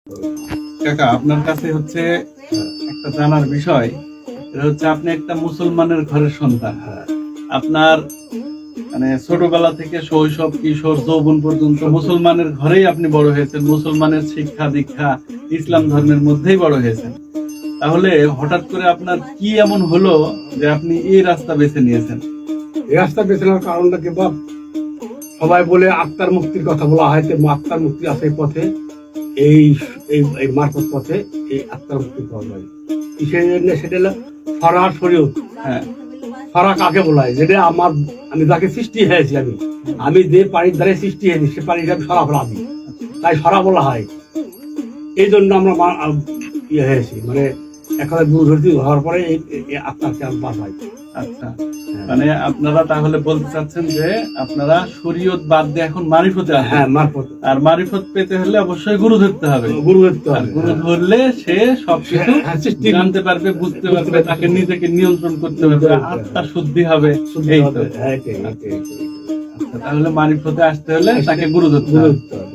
কাকা, আপনার কাছে হচ্ছে একটা জানার বিষয়, এটা হচ্ছে আপনি একটা মুসলমানের ঘরের সন্তান। আপনার মানে ছোটবেলা থেকে শৈশব, কিশোর, যৌবন পর্যন্ত মুসলমানের ঘরেই আপনি বড় হয়েছেন, মুসলমানের শিক্ষা দীক্ষা ইসলাম ধর্মের মধ্যেই বড় হয়েছেন। তাহলে হঠাৎ করে আপনার কি এমন হলো যে আপনি এই রাস্তা বেছে নিয়েছেন? এই রাস্তা বেছে নেওয়ার কারণটা কি বাপ, সবাই বলে আত্মার মুক্তির কথা বলা হয়, আত্মার মুক্তি আছে এই পথে, এই এই মারফত পথে এই আত্মার মুক্তি পাওয়া যায়। কিসের জন্য? সেটা হলো ফরার শরীয়ত। হ্যাঁ, ফরা কাকে বলা হয়? যেটা আমি যাকে সৃষ্টি হয়েছি, আমি যে পানির দ্বারে সৃষ্টি হয়েছি সে পানিটা আমি সরা ফেলা দিই, তাই সরা বলা হয়। এই জন্য আমরা ইয়ে হয়েছি, মানে এখন গুরু ধরতে হওয়ার পরে এই আত্মাকে আমি বাঁচাই। আচ্ছা, মানে আপনারা তাহলে বলতে চাচ্ছেন যে আপনারা শরীয়ত বাদ দিয়ে এখন মারিফতে আছেন। হ্যাঁ, মারফত। আর মারিফত পেতে হলে অবশ্যই গুরু ধরতে হবে। গুরু ধরতে আর হবে। গুরু ধরলে সে সবকিছু সৃষ্টি জানতে পারবে, বুঝতে পারবে, তাকে নিজেকে নিয়ন্ত্রণ করতে পারবে, আত্মা শুদ্ধি হবে। এই তো। হ্যাঁ, এটাই। আচ্ছা, তাহলে মারিফতে আসতে হলে তাকে গুরু ধরতে গুরু হবে। ধরতে হবে।